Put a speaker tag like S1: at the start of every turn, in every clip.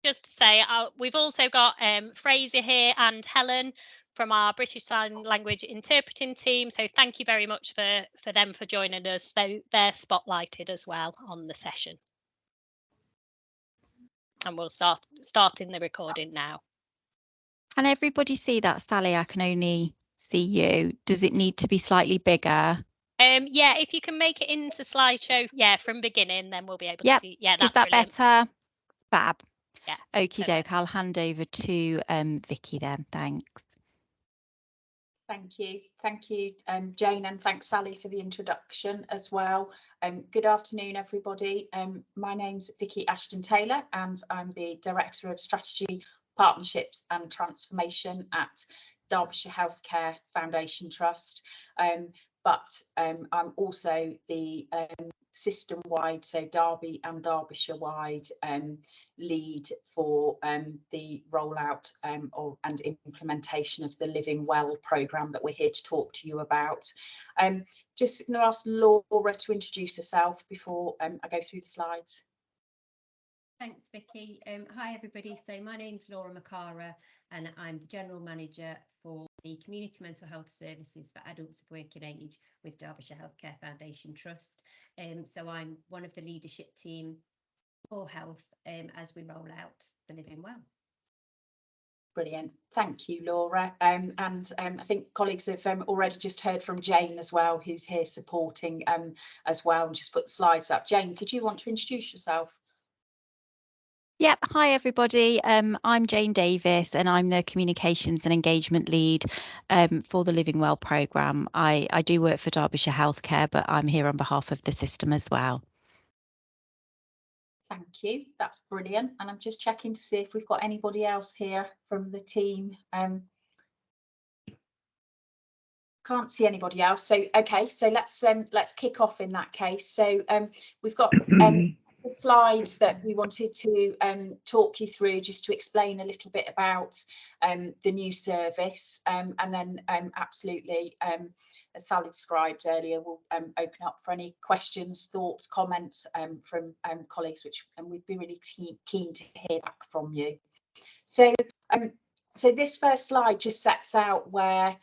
S1: just to say we've also got Fraser here and Helen from our British Sign Language interpreting team. So thank you very much for them for joining us. So they're spotlighted as well on the session. And we'll start in the recording now.
S2: Can everybody see that, Sally? I can only see you. Does it need to be slightly bigger?
S1: Yeah, if you can make it into slideshow, yeah, from beginning, then we'll be able to see. Yeah, that's
S2: Is that
S1: brilliant.
S2: better? Fab.
S1: Yeah.
S2: Okie doke. I'll hand over to Vicky then. Thanks.
S3: Thank you, Jane, and thanks, Sally, for the introduction as well. Good afternoon, everybody. My name's Vicky Ashton-Taylor, and I'm the Director of Strategy, Partnerships and Transformation at Derbyshire Healthcare Foundation Trust. But I'm also the system-wide, so Derby and Derbyshire-wide lead for the rollout and implementation of the Living Well programme that we're here to talk to you about. Just going to ask Laura to introduce herself before I go through the slides.
S4: Thanks, Vicky. Hi, everybody. So my name's Laura Macara, and I'm the General Manager for the Community Mental Health Services for Adults of Working Age with Derbyshire Healthcare Foundation Trust. So I'm one of the leadership team for health as we roll out the Living Well.
S3: Brilliant. Thank you, Laura. And I think colleagues have already just heard from Jane as well, who's here supporting as well, and just put the slides up. Jane, did you want to introduce yourself?
S2: Yep. Hi, everybody. I'm Jane Davis, and I'm the Communications and Engagement Lead for the Living Well programme. I do work for Derbyshire Healthcare, but I'm here on behalf of the system as well.
S3: Thank you. That's brilliant. And I'm just checking to see if we've got anybody else here from the team. Can't see anybody else. So okay, so let's kick off in that case. So we've got the slides that we wanted to talk you through, just to explain a little bit about the new service, and then absolutely, as Sally described earlier, we'll open up for any questions, thoughts, comments from colleagues, and we'd be really keen to hear back from you. So so this first slide just sets out where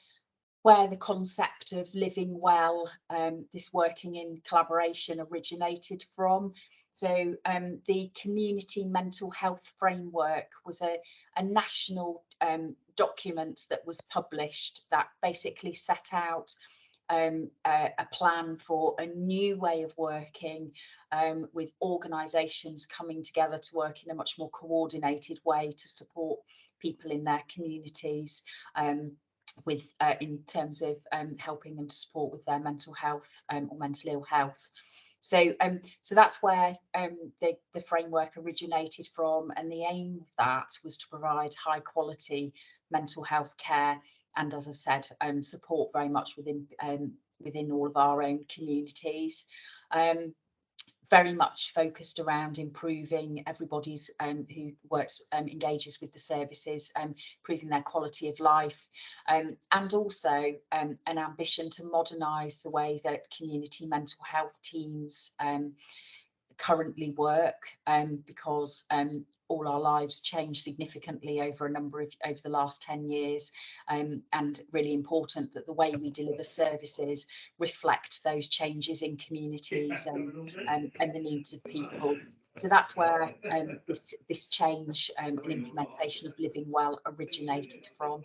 S3: the concept of living well, this working in collaboration, originated from. So the Community Mental Health Framework was a national document that was published that basically set out a plan for a new way of working, with organisations coming together to work in a much more coordinated way to support people in their communities, with in terms of helping them to support with their mental health or mental ill health. So so that's where the framework originated from, and the aim of that was to provide high quality mental health care, and as I said, support very much within all of our own communities. Very much focused around improving everybody's who works, engages with the services, improving their quality of life, and also an ambition to modernise the way that community mental health teams currently work, because all our lives changed significantly over the last 10 years, and really important that the way we deliver services reflect those changes in communities and the needs of people. So that's where this change and implementation of Living Well originated from.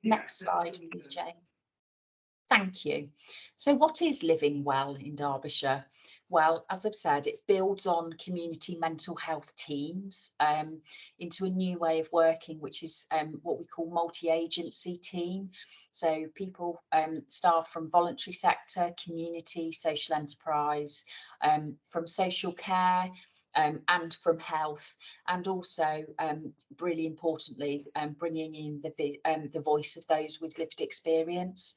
S3: Next slide, please, Jane. Thank you. So what is Living Well in Derbyshire? Well, as I've said, it builds on community mental health teams into a new way of working, which is what we call multi-agency team. So people, staff from voluntary sector, community, social enterprise, from social care, and from health, and also really importantly bringing in the voice of those with lived experience,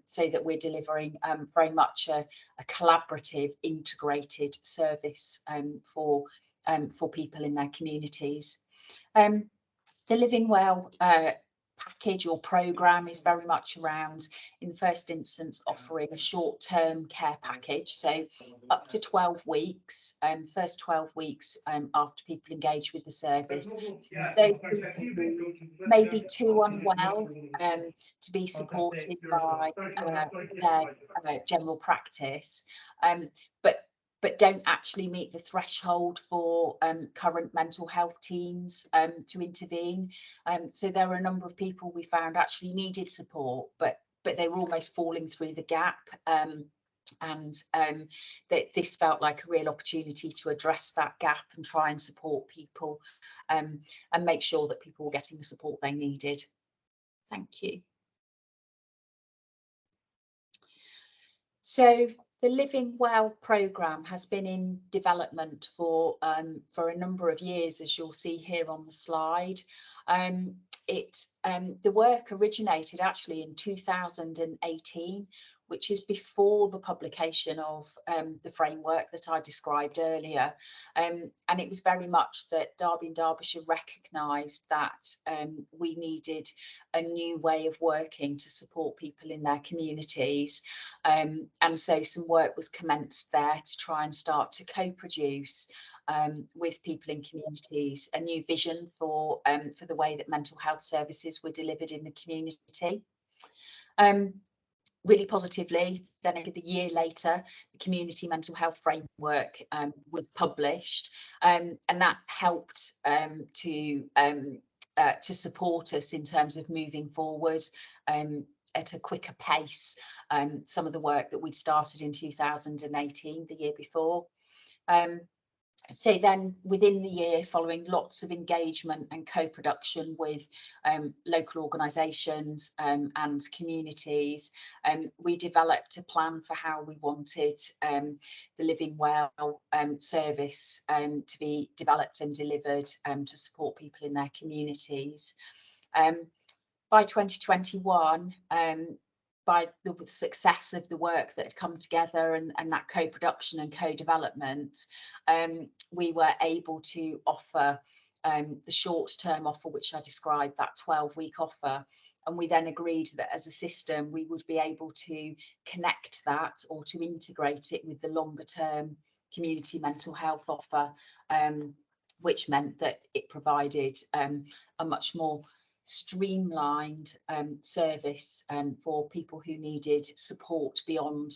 S3: so that we're delivering very much a collaborative, integrated service for people in their communities. The Living Well package or programme is very much around, in the first instance, offering a short-term care package, so up to 12 weeks, first 12 weeks after people engage with the service. Those people who may be too unwell to be supported by their general practice, but don't actually meet the threshold for current mental health teams to intervene. So there were a number of people we found actually needed support, but they were almost falling through the gap. That this felt like a real opportunity to address that gap and try and support people and make sure that people were getting the support they needed. Thank you. So the Living Well programme has been in development for a number of years, as you'll see here on the slide. The work originated actually in 2018, which is before the publication of the framework that I described earlier. And it was very much that Derby and Derbyshire recognised that we needed a new way of working to support people in their communities. And so some work was commenced there to try and start to co-produce with people in communities a new vision for the way that mental health services were delivered in the community. Really positively, then a year later, the Community Mental Health Framework was published, and that helped to support us in terms of moving forward at a quicker pace. Some of the work that we'd started in 2018, the year before. So then within the year, following lots of engagement and co-production with local organisations and communities, we developed a plan for how we wanted the Living Well service to be developed and delivered to support people in their communities. By 2021, by the success of the work that had come together and that co-production and co-development, we were able to offer the short-term offer, which I described, that 12-week offer. And we then agreed that as a system, we would be able to connect that or to integrate it with the longer-term community mental health offer, which meant that it provided a much more streamlined service for people who needed support beyond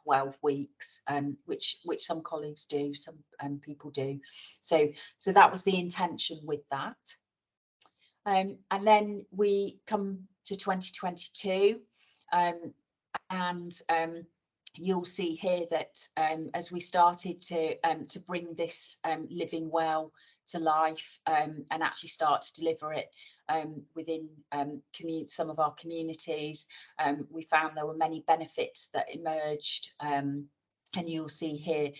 S3: 12 weeks, which some colleagues do, some people do. So that was the intention with that. And then we come to 2022, and you'll see here that as we started to bring this Living Well to life and actually start to deliver it within some of our communities, we found there were many benefits that emerged, and you'll see here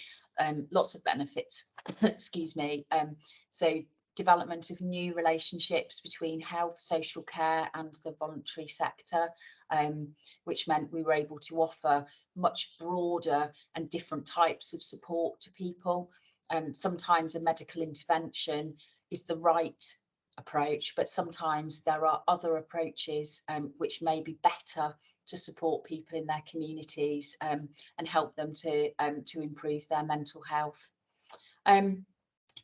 S3: lots of benefits, excuse me. So development of new relationships between health, social care and the voluntary sector, which meant we were able to offer much broader and different types of support to people. Sometimes a medical intervention is the right approach, but sometimes there are other approaches which may be better to support people in their communities and help them to improve their mental health.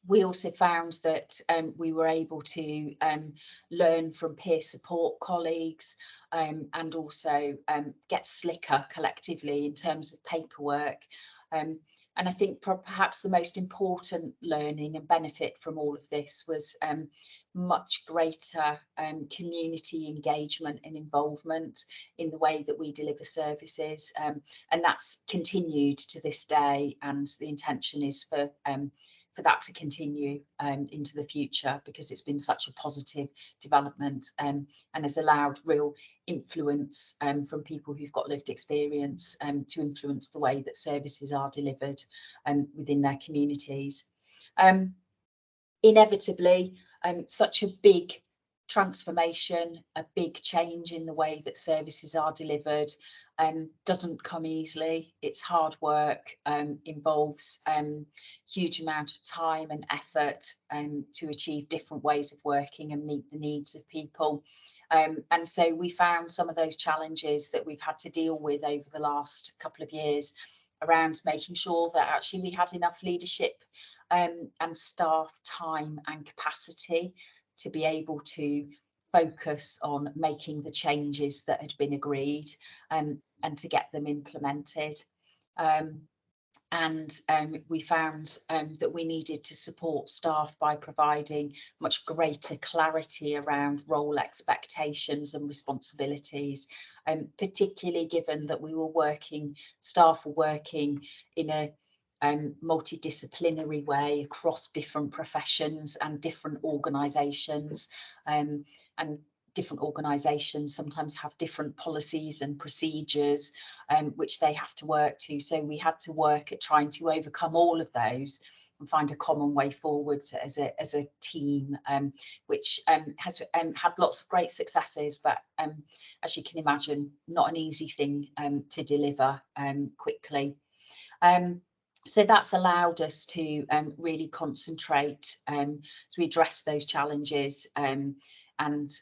S3: We also found that we were able to learn from peer support colleagues and also get slicker collectively in terms of paperwork. And I think perhaps the most important learning and benefit from all of this was much greater community engagement and involvement in the way that we deliver services. And that's continued to this day, and the intention is for that to continue into the future, because it's been such a positive development and has allowed real influence from people who've got lived experience to influence the way that services are delivered within their communities. Inevitably, such a big transformation, a big change in the way that services are delivered, doesn't come easily. It's hard work, involves huge amount of time and effort to achieve different ways of working and meet the needs of people. And so we found some of those challenges that we've had to deal with over the last couple of years around making sure that actually we had enough leadership and staff time and capacity to be able to focus on making the changes that had been agreed and to get them implemented. We found that we needed to support staff by providing much greater clarity around role expectations and responsibilities, particularly given that staff were working in a multidisciplinary way across different professions and different organisations, and different organisations sometimes have different policies and procedures which they have to work to. So we had to work at trying to overcome all of those and find a common way forward as a team, which has had lots of great successes, but as you can imagine, not an easy thing to deliver quickly. So that's allowed us to really concentrate as we address those challenges, and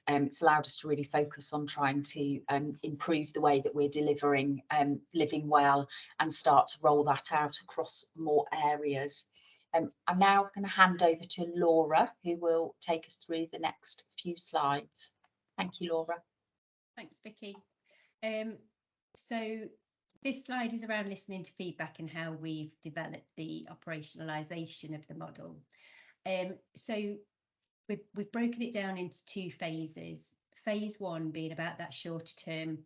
S3: it's allowed us to really focus on trying to improve the way that we're delivering Living Well and start to roll that out across more areas. I'm now going to hand over to Laura, who will take us through the next few slides. Thank you, Laura.
S4: Thanks, Vicky. So this slide is around listening to feedback and how we've developed the operationalisation of the model. So we've broken it down into 2 phases. Phase 1 being about that short-term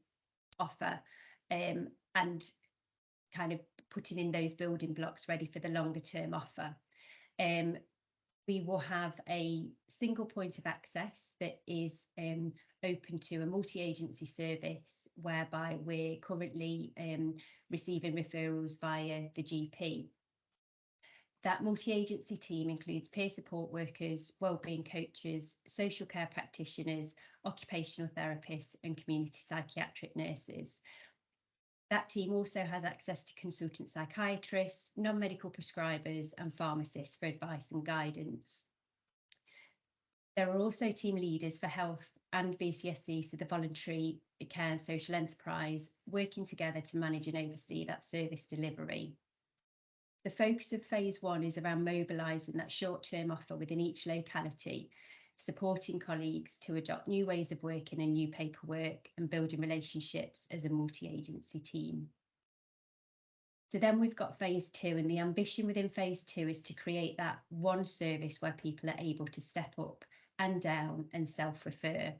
S4: offer and kind of putting in those building blocks ready for the longer-term offer. We will have a single point of access that is open to a multi-agency service, whereby we're currently receiving referrals via the GP. That multi-agency team includes peer support workers, wellbeing coaches, social care practitioners, occupational therapists and community psychiatric nurses. That team also has access to consultant psychiatrists, non-medical prescribers and pharmacists for advice and guidance. There are also team leaders for health and VCSE, so the voluntary care and social enterprise, working together to manage and oversee that service delivery. The focus of phase 1 is around mobilising that short-term offer within each locality, supporting colleagues to adopt new ways of working and new paperwork and building relationships as a multi-agency team. So then we've got phase 2, and the ambition within phase 2 is to create that one service where people are able to step up and down and self-refer.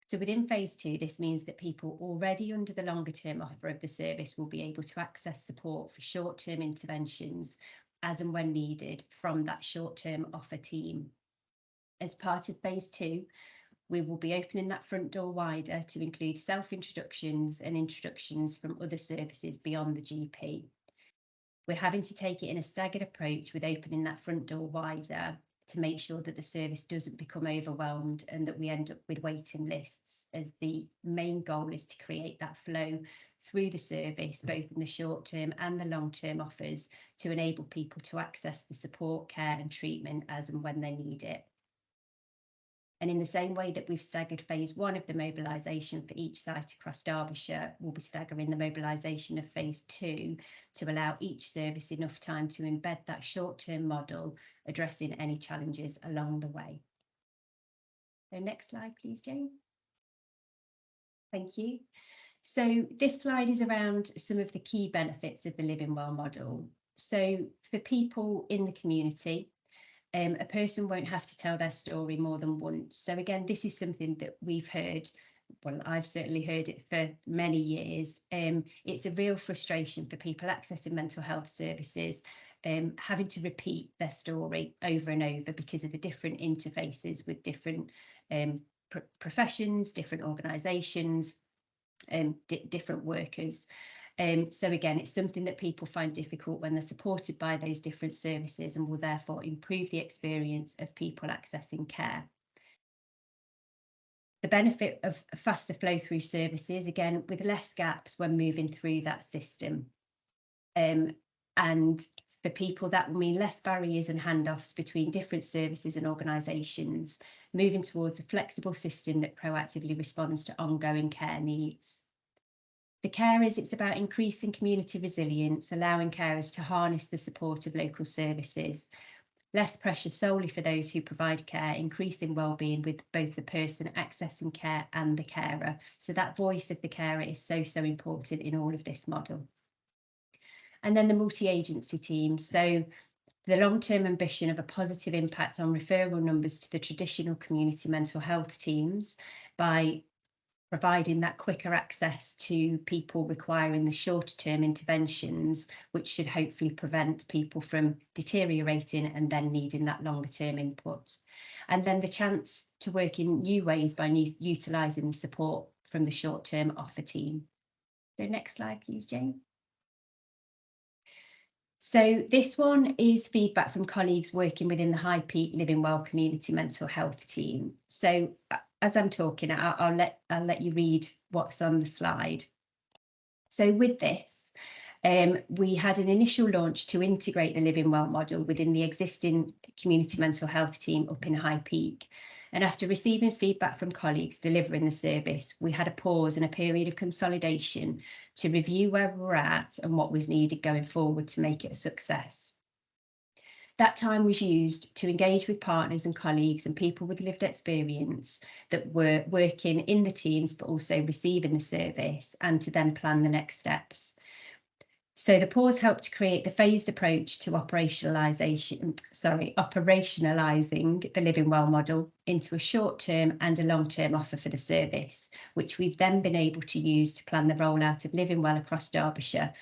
S4: So within phase 2, this means that people already under the longer term offer of the service will be able to access support for short-term interventions as and when needed from that short-term offer team. As part of phase 2, we will be opening that front door wider to include self-introductions and introductions from other services beyond the GP. We're having to take it in a staggered approach with opening that front door wider to make sure that the service doesn't become overwhelmed and that we end up with waiting lists, as the main goal is to create that flow through the service, both in the short term and the long term offers, to enable people to access the support, care and treatment as and when they need it. And in the same way that we've staggered phase 1 of the mobilisation for each site across Derbyshire, we'll be staggering the mobilisation of phase 2 to allow each service enough time to embed that short-term model, addressing any challenges along the way. So next slide, please, Jane. Thank you. So this slide is around some of the key benefits of the Living Well model. So for people in the community, a person won't have to tell their story more than once. So again, this is something that we've heard, well, I've certainly heard it for many years. It's a real frustration for people accessing mental health services, having to repeat their story over and over because of the different interfaces with different professions, different organisations, different workers. So again, it's something that people find difficult when they're supported by those different services, and will therefore improve the experience of people accessing care. the benefit of a faster flow through services, again, with less gaps when moving through that system. And for people, that will mean less barriers and handoffs between different services and organisations, moving towards a flexible system that proactively responds to ongoing care needs. For carers, it's about increasing community resilience, allowing carers to harness the support of local services, less pressure solely for those who provide care, increasing wellbeing with both the person accessing care and the carer. So that voice of the carer is so important in all of this model. And then the multi-agency team. So the long-term ambition of a positive impact on referral numbers to the traditional community mental health teams by providing that quicker access to people requiring the shorter-term interventions, which should hopefully prevent people from deteriorating and then needing that longer-term input. And then the chance to work in new ways by utilising the support from the short-term offer team. So next slide, please, Jane. So this one is feedback from colleagues working within the High Peak Living Well community mental health team. So as I'm talking, I'll let you read what's on the slide. So with this, we had an initial launch to integrate the Living Well model within the existing community mental health team up in High Peak. And after receiving feedback from colleagues delivering the service, we had a pause and a period of consolidation to review where we're at and what was needed going forward to make it a success. That time was used to engage with partners and colleagues and people with lived experience that were working in the teams but also receiving the service, and to then plan the next steps. So the pause helped to create the phased approach to operationalising the Living Well model into a short-term and a long-term offer for the service, which we've then been able to use to plan the rollout of Living Well across Derbyshire,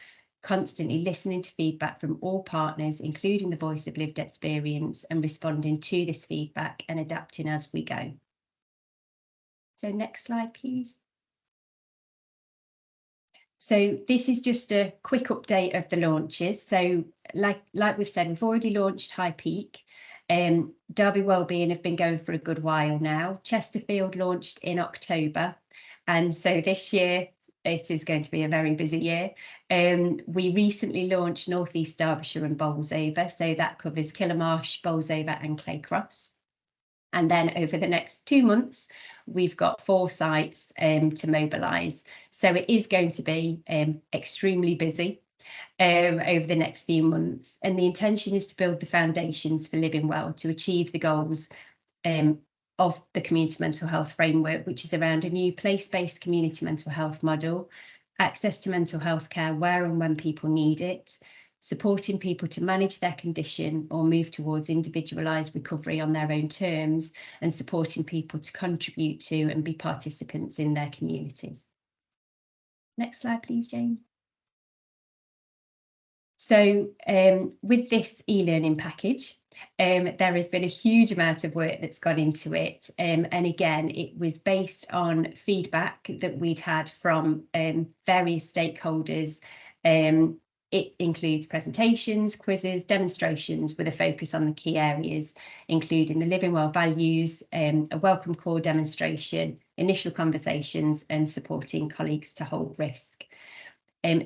S4: constantly listening to feedback from all partners, including the voice of lived experience, and responding to this feedback and adapting as we go. So next slide, please. So this is just a quick update of the launches. So like we've said, we've already launched High Peak. Derby Wellbeing have been going for a good while now. Chesterfield launched in October. And so this year, it is going to be a very busy year. We recently launched North East Derbyshire and Bolsover. So that covers Killamarsh, Bolsover and Claycross. And then over the next 2 months, we've got 4 sites to mobilise. So it is going to be extremely busy over the next few months. And the intention is to build the foundations for Living Well to achieve the goals of the community mental health framework, which is around a new place-based community mental health model, access to mental health care where and when people need it, supporting people to manage their condition or move towards individualised recovery on their own terms, and supporting people to contribute to and be participants in their communities. Next slide, please, Jane. So with this e-learning package, there has been a huge amount of work that's gone into it. And again, it was based on feedback that we'd had from various stakeholders. It includes presentations, quizzes, demonstrations with a focus on the key areas, including the Living Well values, a welcome call demonstration, initial conversations, and supporting colleagues to hold risk.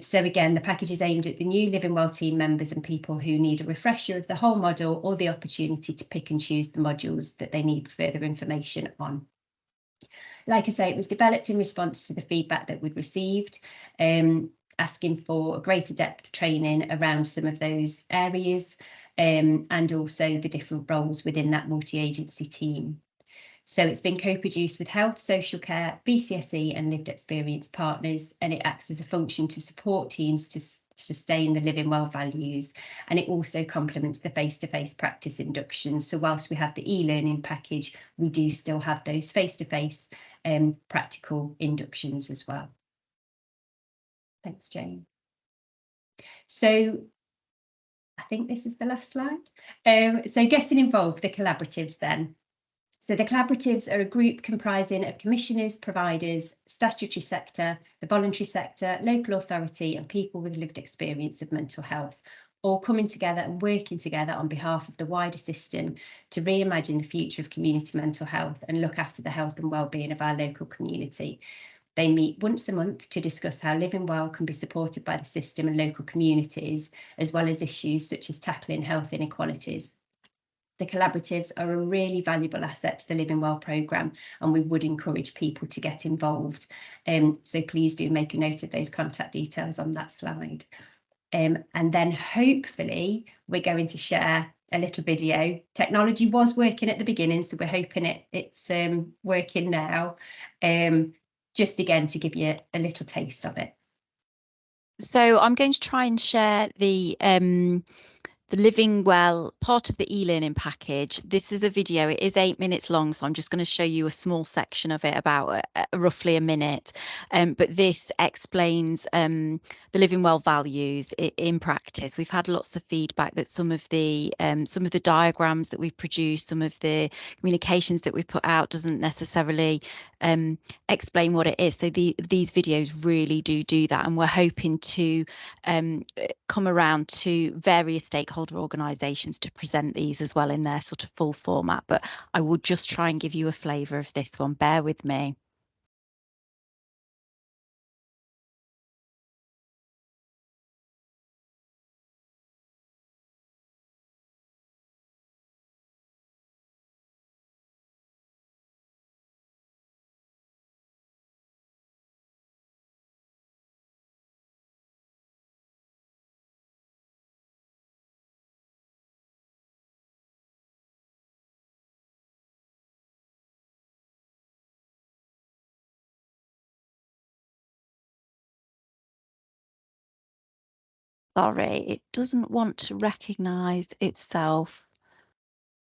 S4: So again, the package is aimed at the new Living Well team members and people who need a refresher of the whole model or the opportunity to pick and choose the modules that they need further information on. Like I say, it was developed in response to the feedback that we'd received, asking for a greater depth training around some of those areas, and also the different roles within that multi-agency team. So it's been co-produced with health, social care, BCSE and lived experience partners, and it acts as a function to support teams to sustain the Living Well values, and it also complements the face-to-face practice inductions. So whilst we have the e-learning package, we do still have those face-to-face practical inductions as well. Thanks, Jane. So I think this is the last slide. So getting involved, the collaboratives then. So the collaboratives are a group comprising of commissioners, providers, statutory sector, the voluntary sector, local authority and people with lived experience of mental health, all coming together and working together on behalf of the wider system to reimagine the future of community mental health and look after the health and wellbeing of our local community. They meet once a month to discuss how living well can be supported by the system and local communities, as well as issues such as tackling health inequalities. The collaboratives are a really valuable asset to the Living Well programme, and we would encourage people to get involved. So please do make a note of those contact details on that slide. And then hopefully we're going to share a little video. Technology was working at the beginning, so we're hoping it's working now. Just again to give you a little taste of it.
S2: So I'm going to try and share the Living Well part of the e-learning package. This is a video. It is 8 minutes long, so I'm just going to show you a small section of it, about roughly a minute. But this explains the Living Well values in practice. We've had lots of feedback that some of the diagrams that we've produced, some of the communications that we've put out doesn't necessarily explain what it is. So these videos really do that, and we're hoping to come around to various stakeholder organisations to present these as well in their sort of full format, but I will just try and give you a flavour of this one. Bear with me. Sorry, it doesn't want to recognise itself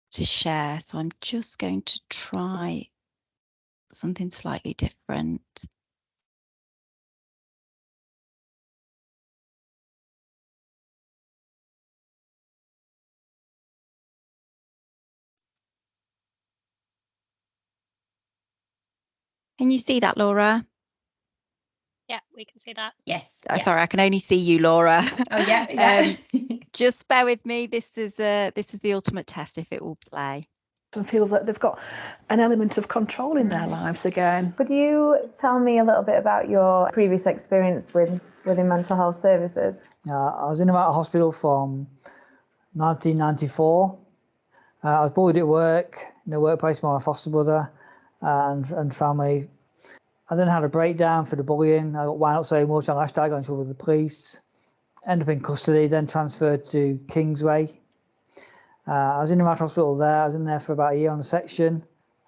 S2: to share, so I'm just going to try something slightly different. Can you see that, Laura?
S1: Yeah, we can see that.
S4: Yes.
S2: Sorry, I can only see you, Laura.
S4: Oh yeah.
S2: Just bear with me. This is the ultimate test if it will play.
S5: And feel that they've got an element of control in their lives again.
S6: Could you tell me a little bit about your previous experience within mental health services?
S7: I was in and out of hospital from 1994. I was bullied at work, in the workplace by my foster brother and family. I then had a breakdown for the bullying. I got wound up so much, I lashed out, I got in trouble with the police. Ended up in custody, then transferred to Kingsway. I was in and out of hospital there. I was in there for about a year on a section.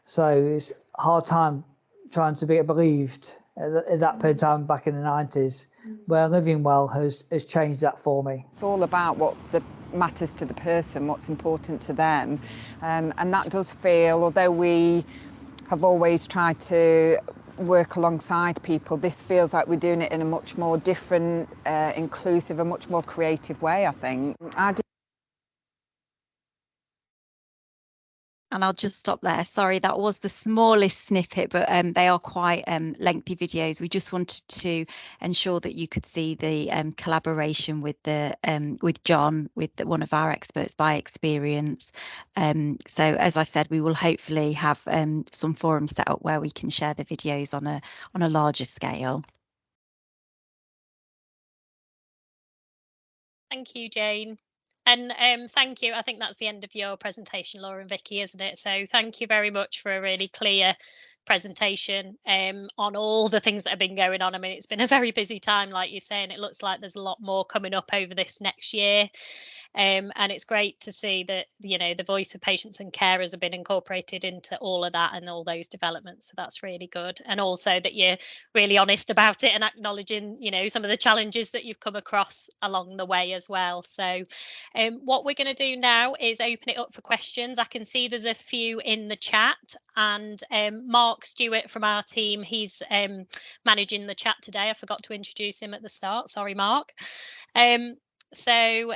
S7: So it's a hard time trying to get believed at that period of time back in the 90s, where Living Well has changed that for me.
S8: It's all about what matters to the person, what's important to them. And that does feel, although we have always tried to work alongside people, this feels like we're doing it in a much more different, inclusive, a much more creative way, I think.
S2: And I'll just stop there. Sorry, that was the smallest snippet, but they are quite lengthy videos. We just wanted to ensure that you could see the collaboration with John, with one of our experts by experience. So as I said, we will hopefully have some forums set up where we can share the videos on a larger scale.
S1: Thank you, Jane. And thank you. I think that's the end of your presentation, Laura and Vicky, isn't it? So thank you very much for a really clear presentation on all the things that have been going on. I mean, it's been a very busy time, like you're saying. It looks like there's a lot more coming up over this next year. And it's great to see that, you know, the voice of patients and carers have been incorporated into all of that and all those developments. So that's really good. And also that you're really honest about it and acknowledging, you know, some of the challenges that you've come across along the way as well. So what we're going to do now is open it up for questions. I can see there's a few in the chat, and Mark Stewart from our team, he's managing the chat today. I forgot to introduce him at the start. Sorry, Mark. So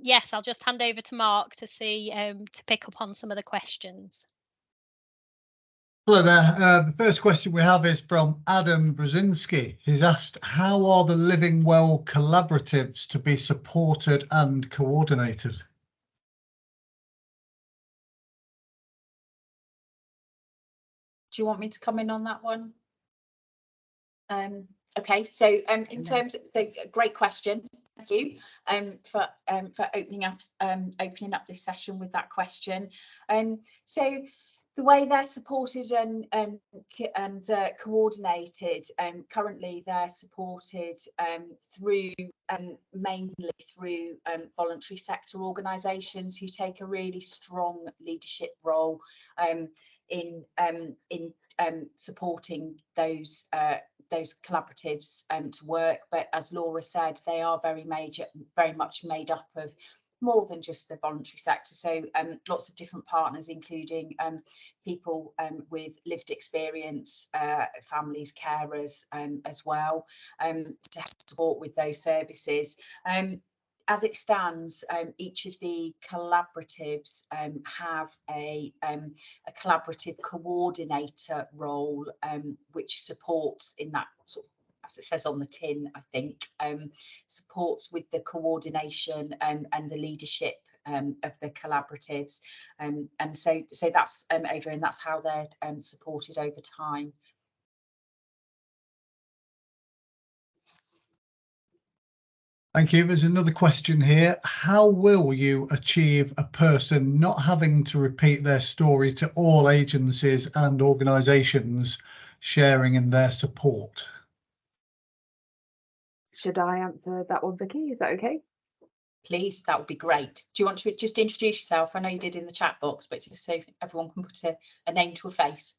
S1: yes, I'll just hand over to Mark to see to pick up on some of the questions.
S9: Hello there. The first question we have is from Adam Brzezinski. He's asked, how are the Living Well collaboratives to be supported and coordinated?
S3: Do you want me to come in on that one? Okay, so in terms of, so great question. Thank you for opening up this session with that question. So the way they're supported and coordinated, currently they're supported through mainly through voluntary sector organisations who take a really strong leadership role in supporting those collaboratives to work. But as Laura said, they are very much made up of more than just the voluntary sector. So lots of different partners, including people with lived experience, families, carers as well, to help support with those services. As it stands, each of the collaboratives have a collaborative coordinator role, which supports in that sort of, as it says on the tin, I think, supports with the coordination and the leadership of the collaboratives, and so that's over, and that's how they're supported over time.
S9: Thank you. There's another question here. How will you achieve a person not having to repeat their story to all agencies and organisations sharing in their support?
S10: Should I answer that one, Vicky? Is that okay?
S3: Please, that would be great. Do you want to just introduce yourself? I know you did in the chat box, but just so everyone can put a name to a face.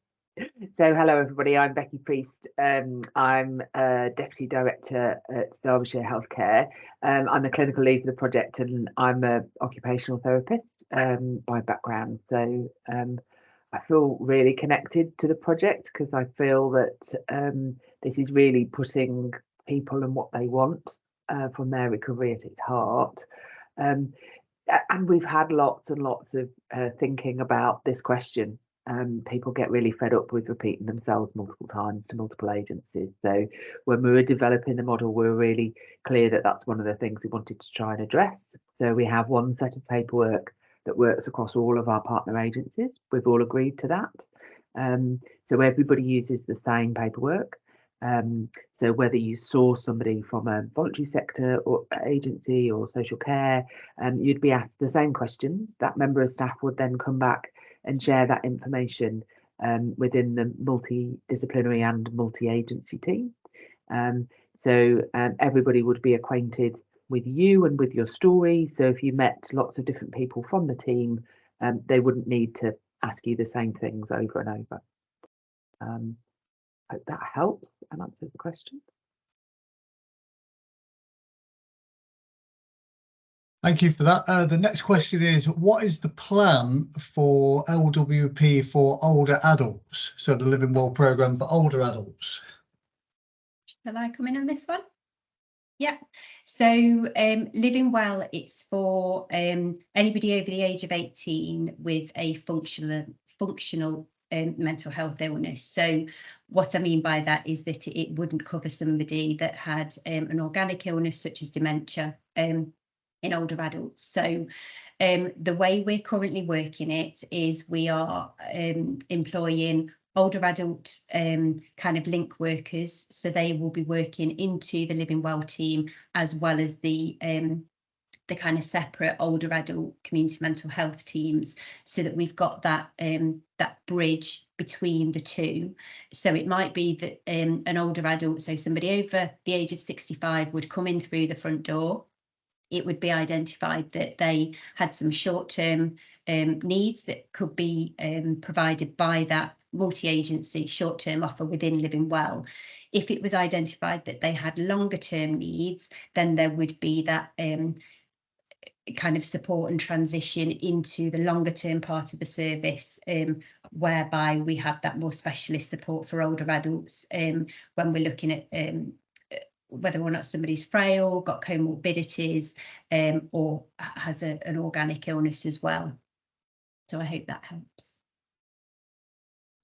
S10: So hello everybody, I'm Becky Priest. I'm Deputy Director at Derbyshire Healthcare. I'm the clinical lead for the project, and I'm an occupational therapist by background. So I feel really connected to the project because I feel that this is really putting people and what they want from their recovery at its heart. And we've had lots and lots of thinking about this question. People get really fed up with repeating themselves multiple times to multiple agencies. So when we were developing the model, we were really clear that that's one of the things we wanted to try and address. So we have one set of paperwork that works across all of our partner agencies. We've all agreed to that. So everybody uses the same paperwork. So whether you saw somebody from a voluntary sector or agency or social care, you'd be asked the same questions. That member of staff would then come back and share that information within the multidisciplinary and multi-agency team. So everybody would be acquainted with you and with your story. So if you met lots of different people from the team, they wouldn't need to ask you the same things over and over. Hope that helps and answers the question.
S9: Thank you for that. The next question is, what is the plan for LWP for older adults? So the Living Well programme for older adults.
S4: Shall I come in on this one? Yeah, so Living Well, it's for anybody over the age of 18 with a functional mental health illness. So what I mean by that is that it wouldn't cover somebody that had an organic illness such as dementia in older adults. So the way we're currently working it is we are employing older adult kind of link workers, so they will be working into the Living Well team as well as the kind of separate older adult community mental health teams, so that we've got that that bridge between the two. So it might be that an older adult, so somebody over the age of 65, would come in through the front door. It would be identified that they had some short-term needs that could be provided by that multi-agency short-term offer within Living Well. If it was identified that they had longer-term needs, then there would be that kind of support and transition into the longer-term part of the service, whereby we have that more specialist support for older adults when we're looking at whether or not somebody's frail, got comorbidities, or has an organic illness as well. So I hope that helps.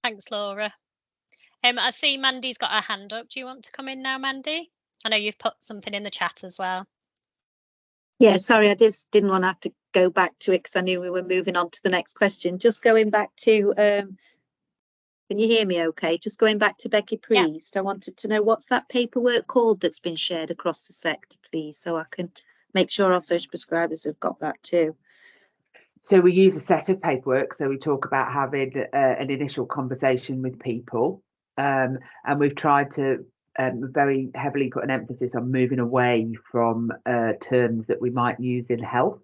S1: Thanks, Laura. I see Mandy's got her hand up. Do you want to come in now, Mandy? I know you've put something in the chat as well.
S11: Yeah, sorry, I just didn't want to have to go back to it because I knew we were moving on to the next question. Just going back to, can you hear me okay? Just going back to Becky Priest, I wanted to know what's that paperwork called that's been shared across the sector, please, so I can make sure our social prescribers have got that too.
S10: So we use a set of paperwork. So we talk about having an initial conversation with people, and we've tried to very heavily put an emphasis on moving away from terms that we might use in health.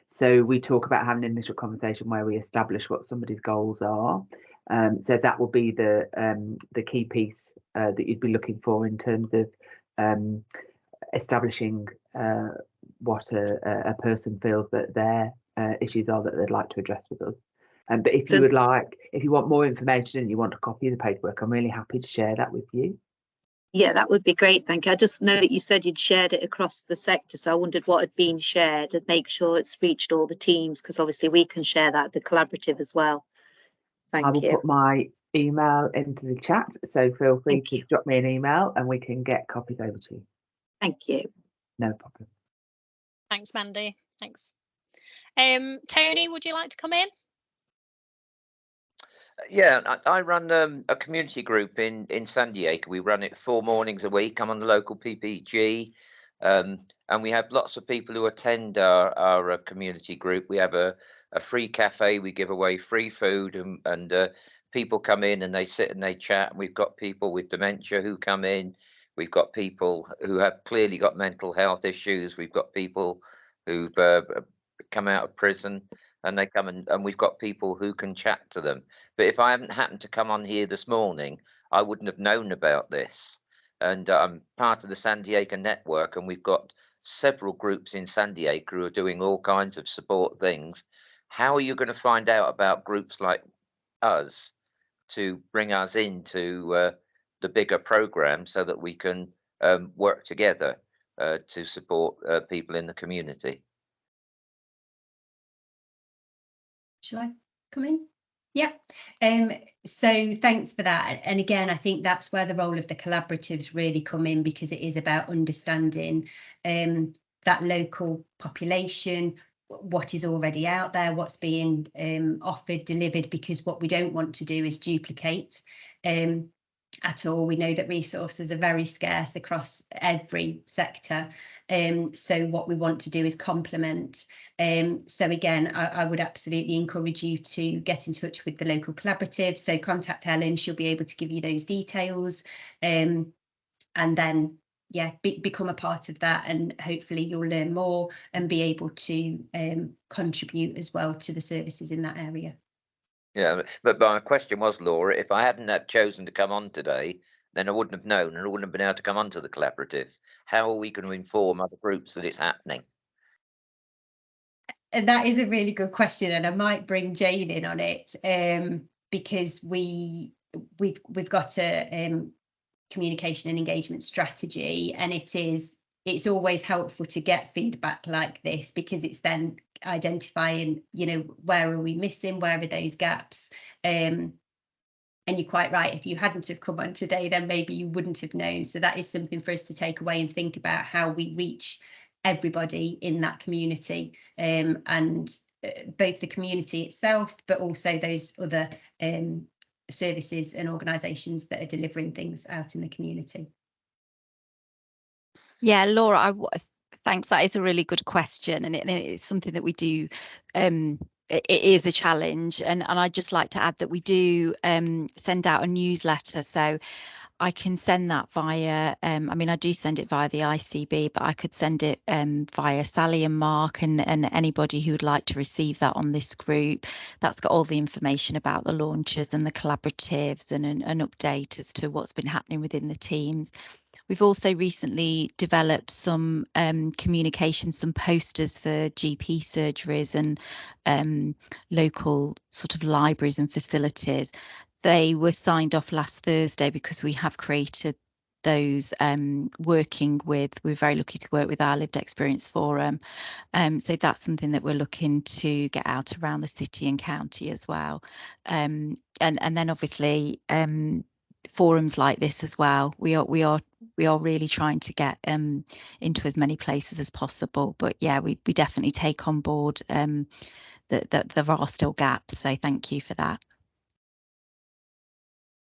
S10: So we talk about having an initial conversation where we establish what somebody's goals are. So that will be the key piece that you'd be looking for in terms of establishing what a person feels that their issues are that they'd like to address with us. But if you would like, if you want more information and you want a copy of the paperwork, I'm really happy to share that with you.
S11: Yeah, that would be great, thank you. I just know that you said you'd shared it across the sector, so I wondered what had been shared and make sure it's reached all the teams, because obviously we can share that at the collaborative as well. Thank you.
S10: I will put my email into the chat, so feel free to drop me an email and we can get copies over to you.
S11: Thank you.
S10: No problem.
S1: Thanks, Mandy. Thanks. Tony, would you like to come in?
S12: Yeah, I run a community group in San Diego. We run it 4 mornings a week. I'm on the local PPG, and we have lots of people who attend our community group. We have a free cafe. We give away free food, and people come in and they sit and they chat. And we've got people with dementia who come in. We've got people who have clearly got mental health issues. We've got people who've come out of prison, and they come and we've got people who can chat to them. But if I hadn't happened to come on here this morning, I wouldn't have known about this. And I'm part of the San Diego network, and we've got several groups in San Diego who are doing all kinds of support things. How are you going to find out about groups like us to bring us into the bigger program so that we can work together to support people in the community?
S4: Shall I come in? Yeah. So thanks for that. And again, I think that's where the role of the collaboratives really come in, because it is about understanding that local population, what is already out there, what's being offered, delivered, because what we don't want to do is duplicate at all. We know that resources are very scarce across every sector. So what we want to do is complement. So again, I would absolutely encourage you to get in touch with the local collaborative. So contact Helen, she'll be able to give you those details. And then, yeah, become a part of that, and hopefully you'll learn more and be able to contribute as well to the services in that area.
S12: Yeah, but my question was, Laura, if I hadn't have chosen to come on today, then I wouldn't have known, and I wouldn't have been able to come onto the collaborative. How are we going to inform other groups that it's happening?
S4: And that is a really good question, and I might bring Jane in on it, because we've got a communication and engagement strategy, and it's always helpful to get feedback like this, because it's then identifying, you know, where are we missing, where are those gaps, and you're quite right, if you hadn't have come on today, then maybe you wouldn't have known. So that is something for us to take away and think about how we reach everybody in that community, and both the community itself, but also those other services and organisations that are delivering things out in the community.
S2: Yeah, Laura, thanks. That is a really good question, and it's something that we do. It is a challenge, and I'd just like to add that we do send out a newsletter, so I can send that via, I mean, I do send it via the ICB, but I could send it via Sally and Mark and anybody who would like to receive that on this group. That's got all the information about the launches and the collaboratives and an update as to what's been happening within the teams. We've also recently developed some communication, some posters for GP surgeries and local sort of libraries and facilities. They were signed off last Thursday because we have created those working with, we're very lucky to work with our lived experience forum. So that's something that we're looking to get out around the city and county as well. And then obviously forums like this as well. We are really trying to get into as many places as possible. But yeah, we definitely take on board that there are still gaps. So thank you for that.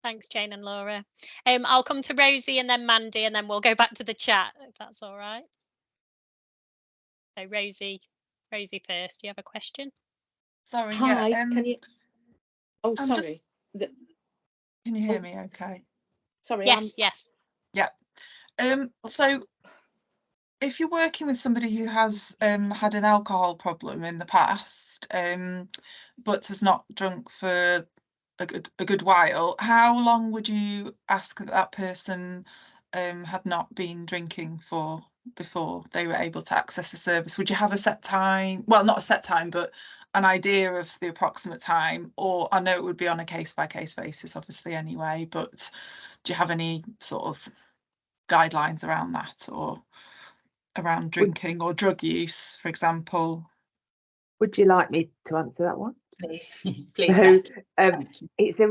S1: Thanks, Jane and Laura. I'll come to Rosie and then Mandy, and then we'll go back to the chat, if that's all right. So Rosie first. Do you have a question?
S13: Sorry.
S14: Hi.
S13: Yeah.
S14: Can you? Oh,
S13: I'm
S14: sorry.
S13: just- Can you hear me? Okay.
S14: Sorry.
S1: Yes. Yes.
S13: Yeah. So if you're working with somebody who has had an alcohol problem in the past, but has not drunk for a good while, how long would you ask that person had not been drinking for before they were able to access the service? Would you have a set time? Well, not a set time, but an idea of the approximate time? Or I know it would be on a case-by-case basis, obviously, anyway, but do you have any sort of guidelines around that, or around drinking or drug use, for example?
S10: Would you like me to answer that one?
S3: Please, please.
S10: So, it's a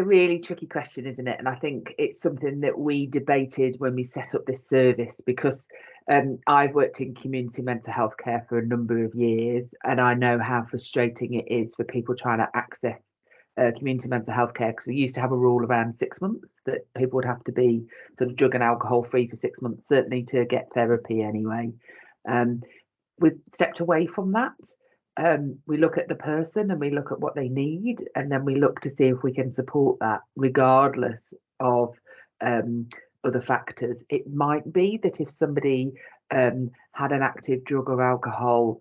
S10: really tricky question, isn't it? And I think it's something that we debated when we set up this service, because I've worked in community mental health care for a number of years, and I know how frustrating it is for people trying to access community mental health care, because we used to have a rule around 6 months that people would have to be sort of drug and alcohol free for 6 months, certainly to get therapy anyway. We've stepped away from that. We look at the person and we look at what they need, and then we look to see if we can support that regardless of other factors. It might be that if somebody had an active drug or alcohol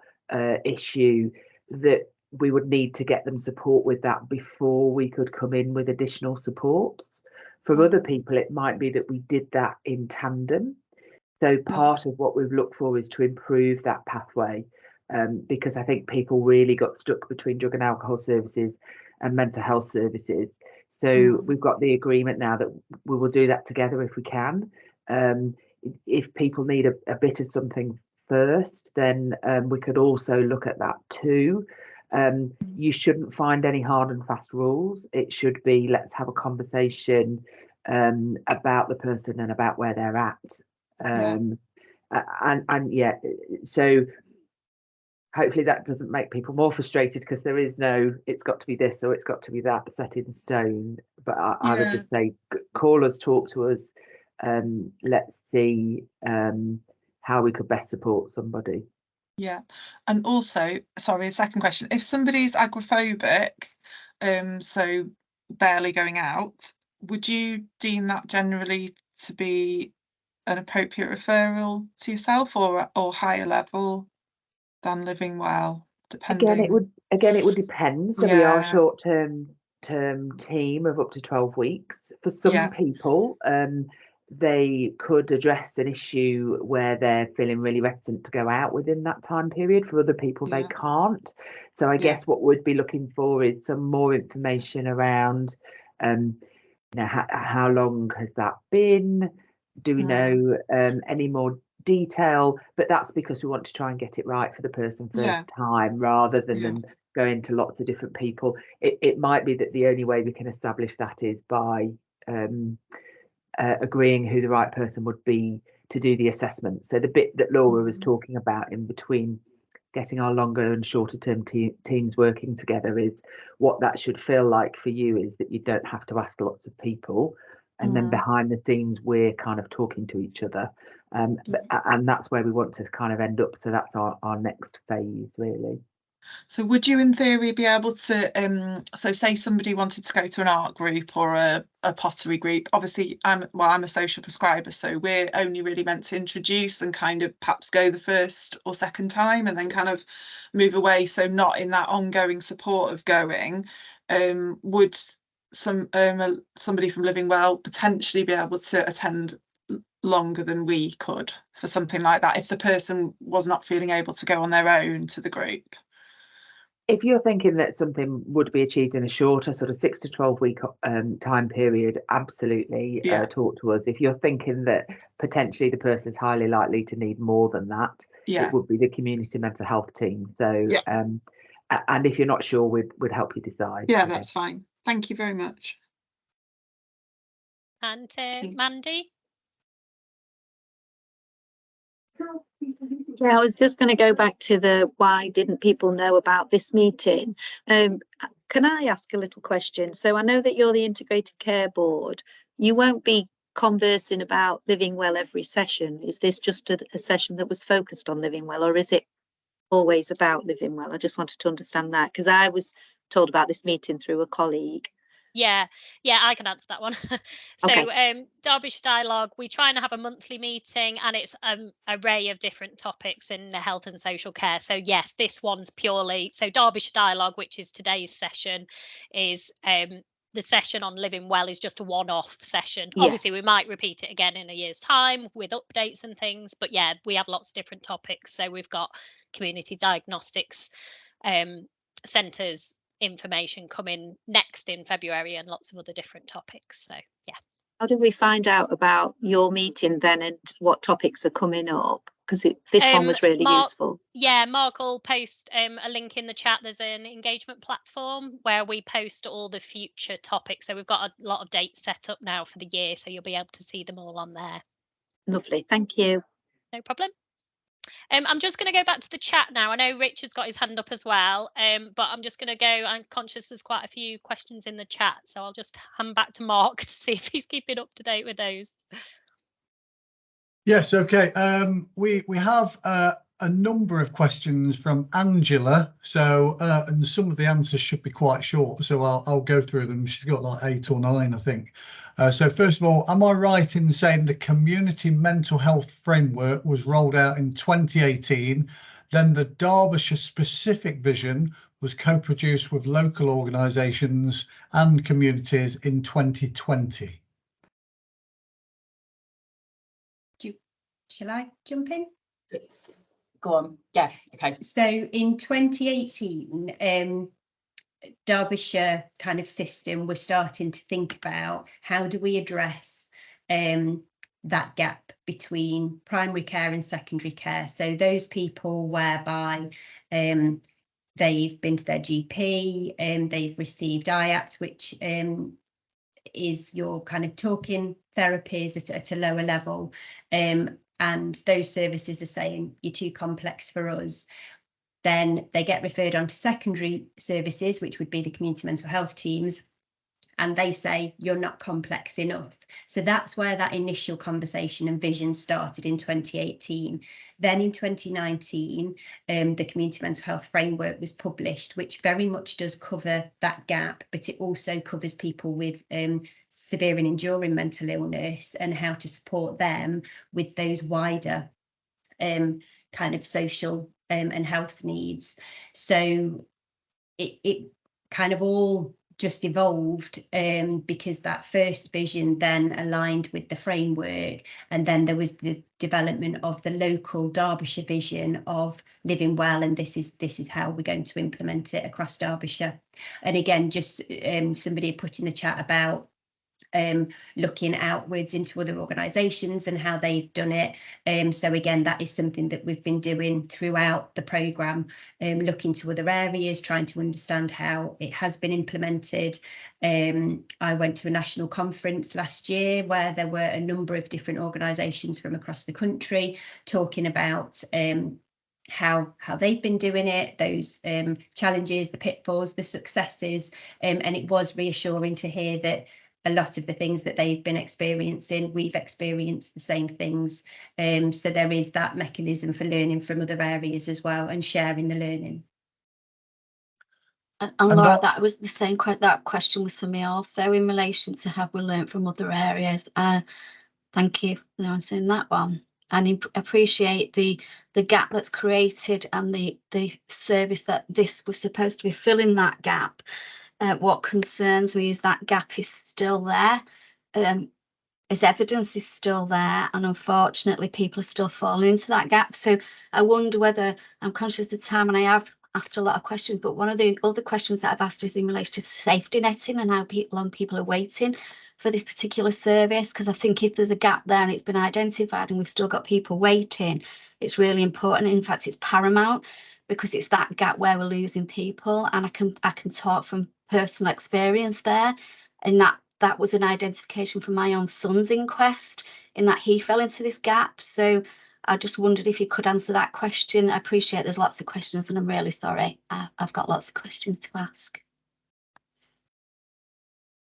S10: issue, that we would need to get them support with that before we could come in with additional supports. For other people, it might be that we did that in tandem. So part of what we've looked for is to improve that pathway, because I think people really got stuck between drug and alcohol services and mental health services. So we've got the agreement now that we will do that together if we can. If people need a bit of something first, then we could also look at that too. You shouldn't find any hard and fast rules. It should be, let's have a conversation about the person and about where they're at. And yeah, so hopefully that doesn't make people more frustrated, because there is no, it's got to be this or it's got to be that set in stone. But I would just say, call us, talk to us, let's see how we could best support somebody.
S13: Yeah. And also, sorry, a second question. If somebody's agoraphobic, so barely going out, would you deem that generally to be an appropriate referral to yourself, or higher level than living well, depending?
S10: Again, it would depend. So we are a short-term team of up to 12 weeks. For some people, they could address an issue where they're feeling really reticent to go out within that time period. For other people, they can't. So I guess what we'd be looking for is some more information around, how long has that been? Do we know any more detail? But that's because we want to try and get it right for the person first time, rather than them going to lots of different people. It might be that the only way we can establish that is by agreeing who the right person would be to do the assessment. So the bit that Laura was talking about in between getting our longer and shorter term teams working together is what that should feel like for you, is that you don't have to ask lots of people, and then behind the scenes we're kind of talking to each other, and that's where we want to kind of end up. So that's our next phase, really.
S13: So would you in theory be able to, so say somebody wanted to go to an art group or a pottery group? Obviously I'm a social prescriber, so we're only really meant to introduce and kind of perhaps go the first or second time and then kind of move away, so not in that ongoing support of going. Would somebody from Living Well potentially be able to attend longer than we could for something like that, if the person was not feeling able to go on their own to the group?
S10: If you're thinking that something would be achieved in a shorter sort of 6 to 12 week time period, absolutely talk to us. If you're thinking that potentially the person is highly likely to need more than that, it would be the community mental health team. So, and if you're not sure, we'd help you decide.
S13: Yeah, that's fine. Thank you very much.
S1: And Mandy?
S11: Yeah, I was just going to go back to the why didn't people know about this meeting? Can I ask a little question? So I know that you're the Integrated Care Board. You won't be conversing about living well every session. Is this just a session that was focused on living well, or is it always about living well? I just wanted to understand that, because I was told about this meeting through a colleague.
S1: Yeah, I can answer that one. So Derbyshire Dialogue, we try and have a monthly meeting, and it's an array of different topics in the health and social care. So yes, this one's purely, so Derbyshire Dialogue, which is today's session, is the session on living well is just a one-off session. Obviously we might repeat it again in a year's time with updates and things, but yeah, we have lots of different topics. So we've got community diagnostics centres information coming next in February, and lots of other different topics. So yeah.
S11: How do we find out about your meeting then, and what topics are coming up? Because this one was really useful.
S1: Yeah, Mark will post a link in the chat. There's an engagement platform where we post all the future topics. So we've got a lot of dates set up now for the year, so you'll be able to see them all on there.
S11: Lovely, thank you.
S1: No problem. I'm just going to go back to the chat now. I know Richard's got his hand up as well, but I'm just going to go. I'm conscious there's quite a few questions in the chat, so I'll just hand back to Mark to see if he's keeping up to date with those.
S9: Yes, okay. We have a number of questions from Angela, so and some of the answers should be quite short, so I'll go through them. She's got like 8 or 9, I think. So first of all, am I right in saying the community mental health framework was rolled out in 2018, then the Derbyshire specific vision was co-produced with local organisations and communities in 2020?
S4: Shall I jump in?
S3: Go on. Yeah, okay.
S4: So in 2018, Derbyshire kind of system, we're starting to think about how do we address that gap between primary care and secondary care. So those people whereby they've been to their GP and they've received IAPT, which is your kind of talking therapies at a lower level. And those services are saying you're too complex for us. Then they get referred on to secondary services, which would be the community mental health teams, and they say you're not complex enough. So that's where that initial conversation and vision started in 2018. Then in 2019, the community mental health framework was published, which very much does cover that gap, but it also covers people with severe and enduring mental illness and how to support them with those wider kind of social and health needs. So it kind of all just evolved because that first vision then aligned with the framework, and then there was the development of the local Derbyshire vision of living well, and this is how we're going to implement it across Derbyshire. And again, just somebody put in the chat about looking outwards into other organisations and how they've done it. So again, that is something that we've been doing throughout the programme, looking to other areas, trying to understand how it has been implemented. I went to a national conference last year where there were a number of different organisations from across the country talking about how they've been doing it, those challenges, the pitfalls, the successes, and it was reassuring to hear that a lot of the things that they've been experiencing, we've experienced the same things. So there is that mechanism for learning from other areas as well and sharing the learning.
S15: And Laura, that was the same. That question was for me also in relation to have we learned from other areas. Thank you for answering that one, and appreciate the gap that's created and the service that this was supposed to be filling that gap. What concerns me is that gap is still there. As evidence is still there, and unfortunately people are still falling into that gap. So I wonder whether, I'm conscious of time and I have asked a lot of questions, but one of the other questions that I've asked is in relation to safety netting and how long people are waiting for this particular service, because I think if there's a gap there and it's been identified and we've still got people waiting, it's really important. In fact, it's paramount, because it's that gap where we're losing people. And I can talk from personal experience there, and that was an identification from my own son's inquest, in that he fell into this gap. So I just wondered if you could answer that question. I appreciate there's lots of questions, and I'm really sorry. I've got lots of questions to ask.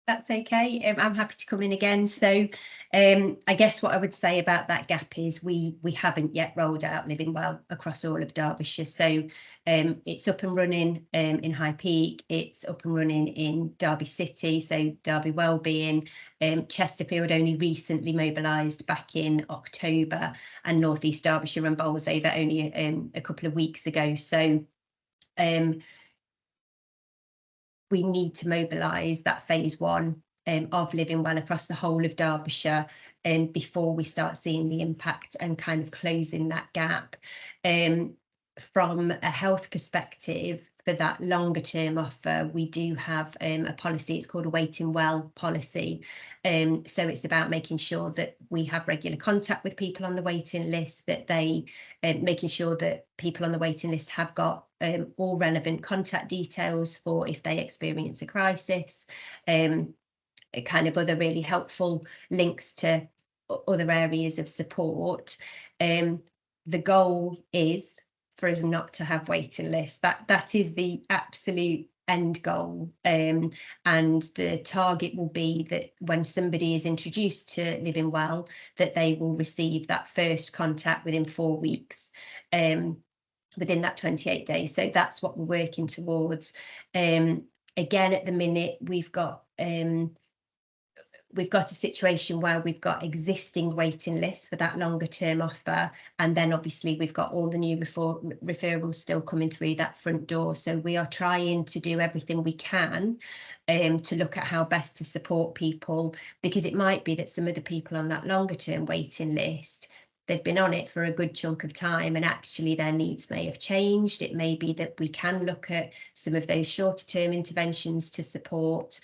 S4: That's okay. I'm happy to come in again. So I guess what I would say about that gap is we haven't yet rolled out Living Well across all of Derbyshire. So it's up and running in High Peak. It's up and running in Derby City, so Derby Wellbeing. Chesterfield only recently mobilised back in October, and North East Derbyshire and Bolsover only a couple of weeks ago. So we need to mobilise that phase one of Living Well across the whole of Derbyshire before we start seeing the impact and kind of closing that gap. From a health perspective, for that longer term offer, we do have a policy. It's called a Waiting Well policy. So it's about making sure that we have regular contact with people on the waiting list, that they making sure that people on the waiting list have got all relevant contact details for if they experience a crisis, kind of other really helpful links to other areas of support. The goal is for us not to have waiting lists. That is the absolute end goal, and the target will be that when somebody is introduced to Living Well, that they will receive that first contact within 4 weeks, within that 28 days. So that's what we're working towards. Again, at the minute, we've got a situation where we've got existing waiting lists for that longer term offer, and then obviously we've got all the new referrals still coming through that front door. So we are trying to do everything we can to look at how best to support people, because it might be that some of the people on that longer term waiting list, they've been on it for a good chunk of time, and actually their needs may have changed. It may be that we can look at some of those shorter term interventions to support.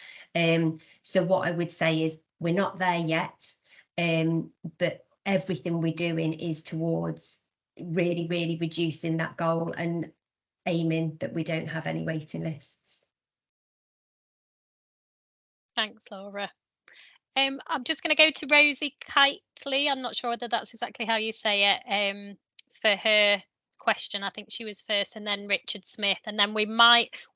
S4: So what I would say is we're not there yet, but everything we're doing is towards really, really reducing that goal and aiming that we don't have any waiting lists.
S1: Thanks, Laura. I'm just going to go to Rosie Kitely. I'm not sure whether that's exactly how you say it, for her question. I think she was first, and then Richard Smith, and then we've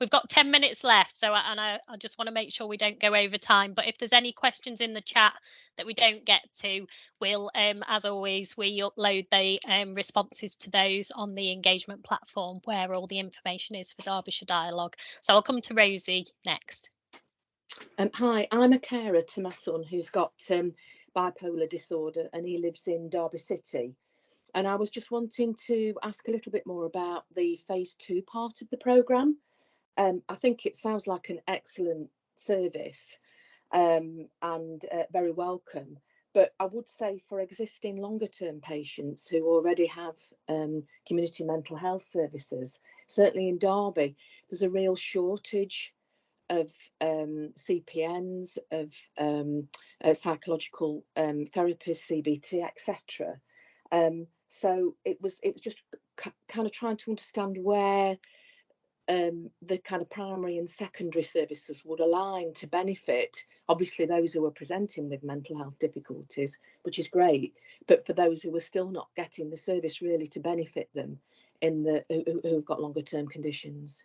S1: got 10 minutes left, so I just want to make sure we don't go over time. But if there's any questions in the chat that we don't get to, we'll as always, we upload the responses to those on the engagement platform where all the information is for Derbyshire Dialogue. So I'll come to Rosie next.
S14: Hi, I'm a carer to my son who's got bipolar disorder, and he lives in Derby City. And I was just wanting to ask a little bit more about the phase 2 part of the programme. I think it sounds like an excellent service and very welcome. But I would say for existing longer term patients who already have community mental health services, certainly in Derby, there's a real shortage of CPNs, of psychological therapists, CBT, etc. So it was just kind of trying to understand where the kind of primary and secondary services would align to benefit, obviously, those who are presenting with mental health difficulties, which is great, but for those who are still not getting the service really to benefit them who've got longer term conditions.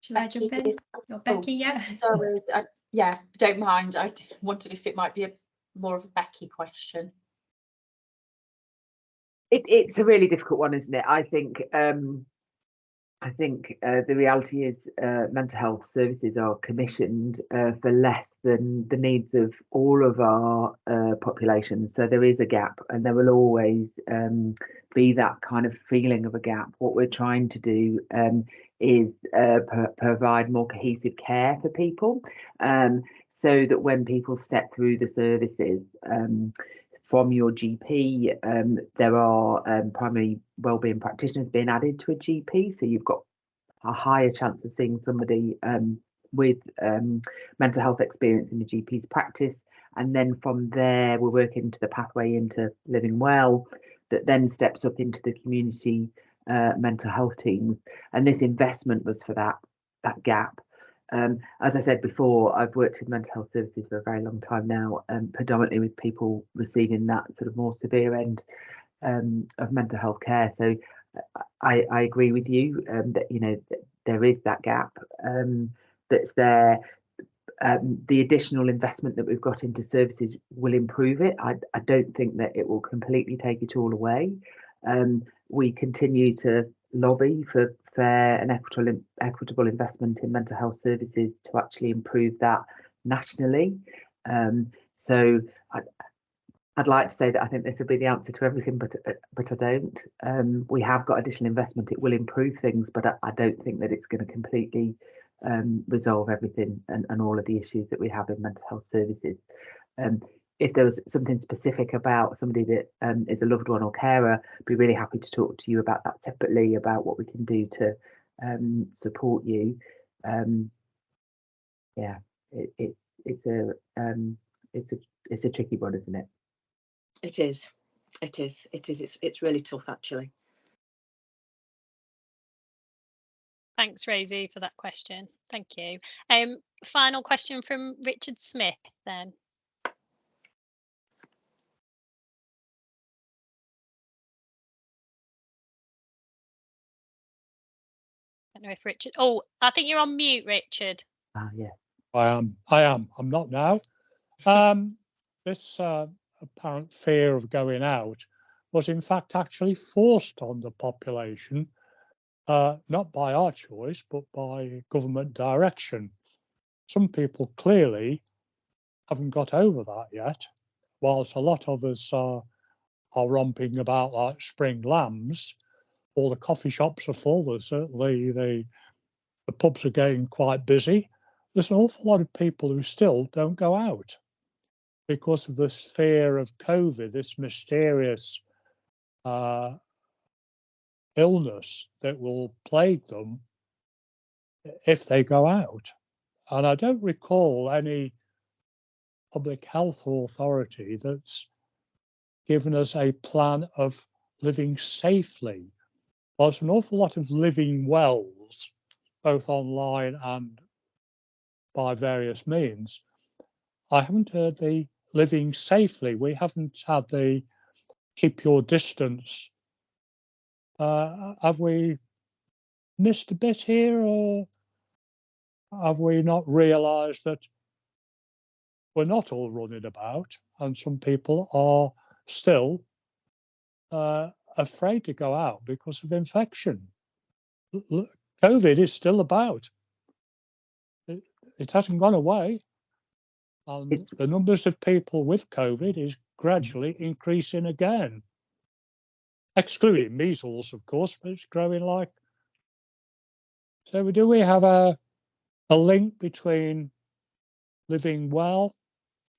S4: Shall I jump in? Or Becky, yeah.
S3: Sorry, yeah, don't mind. I wondered if it might be more of a Becky question.
S10: It's a really difficult one, isn't it? I think the reality is mental health services are commissioned for less than the needs of all of our population. So there is a gap, and there will always be that kind of feeling of a gap. What we're trying to do is provide more cohesive care for people, so that when people step through the services, from your GP. There are primary wellbeing practitioners being added to a GP, so you've got a higher chance of seeing somebody with mental health experience in the GP's practice. And then from there, we're working to the pathway into living well, that then steps up into the community mental health teams. And this investment was for that gap. As I said before, I've worked in mental health services for a very long time now, predominantly with people receiving that sort of more severe end of mental health care. So I agree with you that, you know, there is that gap that's there. The additional investment that we've got into services will improve it. I don't think that it will completely take it all away. We continue to lobby for fair and equitable investment in mental health services to actually improve that nationally. So I'd like to say that I think this will be the answer to everything, but I don't. We have got additional investment. It will improve things, but I don't think that it's going to completely resolve everything and all of the issues that we have in mental health services. If there was something specific about somebody that is a loved one or carer, I'd be really happy to talk to you about that separately, about what we can do to support you. Yeah, it's a tricky one, isn't it?
S14: It is. It's really tough, actually.
S1: Thanks, Rosie, for that question. Thank you. Final question from Richard Smith then. I don't know if Richard. Oh, I think you're on mute, Richard.
S10: Yeah.
S16: I am. I'm not now. This apparent fear of going out was in fact actually forced on the population, not by our choice, but by government direction. Some people clearly haven't got over that yet, whilst a lot of us are romping about like spring lambs. All the coffee shops are full. Certainly the pubs are getting quite busy. There's an awful lot of people who still don't go out because of this fear of COVID, this mysterious illness that will plague them if they go out. And I don't recall any public health authority that's given us a plan of living safely. There's an awful lot of living wells, both online and by various means. I haven't heard the living safely. We haven't had the keep your distance. Have we missed a bit here, or have we not realised that we're not all running about and some people are still afraid to go out because of infection? COVID is still about. It hasn't gone away. And the numbers of people with COVID is gradually increasing again. Excluding measles, of course, but it's growing like. So do we have a link between living well,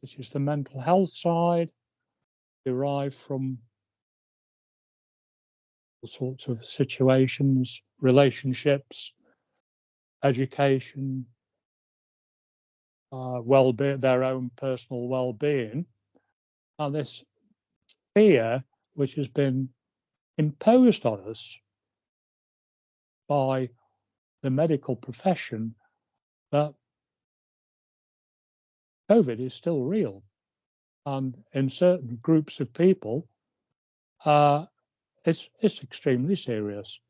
S16: which is the mental health side, derived from all sorts of situations, relationships, education, well-being, their own personal well-being, and this fear which has been imposed on us by the medical profession that COVID is still real, and in certain groups of people, it's extremely serious.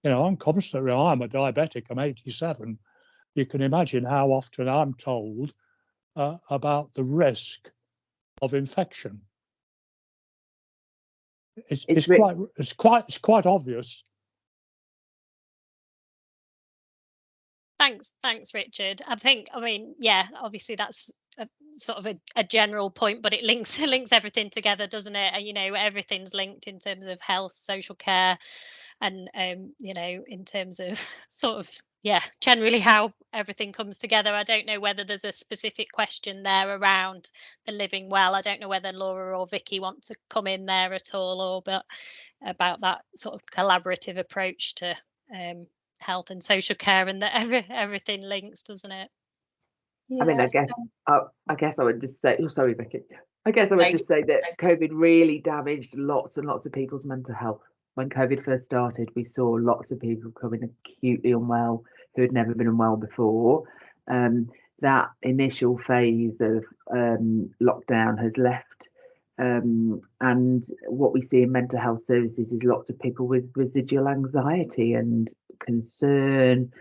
S16: You know, I'm a diabetic. I'm 87. You can imagine how often I'm told about the risk of infection. It's quite obvious.
S1: Thanks, Richard. I mean, yeah, obviously that's sort of a general point, but it links everything together, doesn't it? You know, everything's linked in terms of health, social care, and you know, in terms of sort of yeah, generally how everything comes together. I don't know whether there's a specific question there around the living well. I don't know whether Laura or Vicky want to come in there at all, or but about that sort of collaborative approach to health and social care, and that everything links, doesn't it?
S10: I mean, I guess I would just say, oh, sorry, Becky. I guess I would just say that COVID really damaged lots and lots of people's mental health. When COVID first started, we saw lots of people coming acutely unwell who had never been unwell before. That initial phase of lockdown has left. And what we see in mental health services is lots of people with residual anxiety and concern.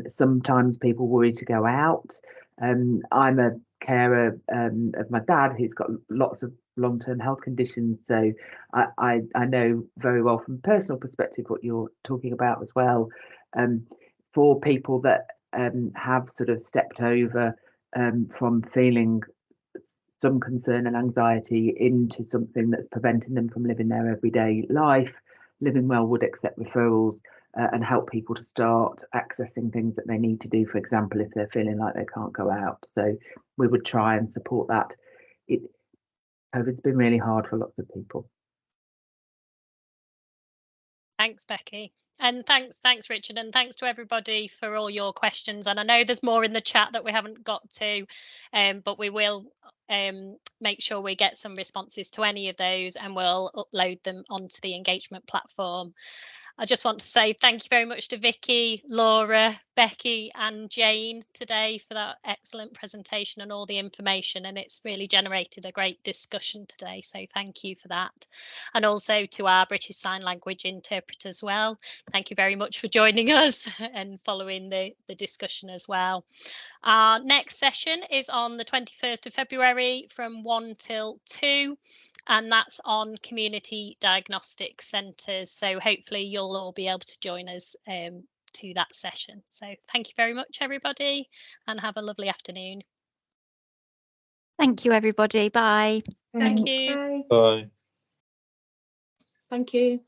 S10: Sometimes people worry to go out. I'm a carer of my dad, who's got lots of long-term health conditions, so I know very well from personal perspective what you're talking about as well. For people that have sort of stepped over from feeling some concern and anxiety into something that's preventing them from living their everyday life, Living Well would accept referrals and help people to start accessing things that they need to do, for example, if they're feeling like they can't go out. So we would try and support that. COVID's been really hard for lots of people.
S1: Thanks, Becky. And thanks, Richard, and thanks to everybody for all your questions. And I know there's more in the chat that we haven't got to, but we will make sure we get some responses to any of those, and we'll upload them onto the engagement platform. I just want to say thank you very much to Vicky, Laura, Becky and Jane today for that excellent presentation and all the information, and it's really generated a great discussion today, so thank you for that. And also to our British Sign Language interpreter as well, thank you very much for joining us and following the discussion as well. Our next session is on the 21st of February from 1 till 2. And that's on community diagnostic centres. So hopefully you'll all be able to join us to that session. So thank you very much, everybody, and have a lovely afternoon.
S2: Thank you, everybody. Bye.
S1: Thank you.
S14: Bye. Thank you.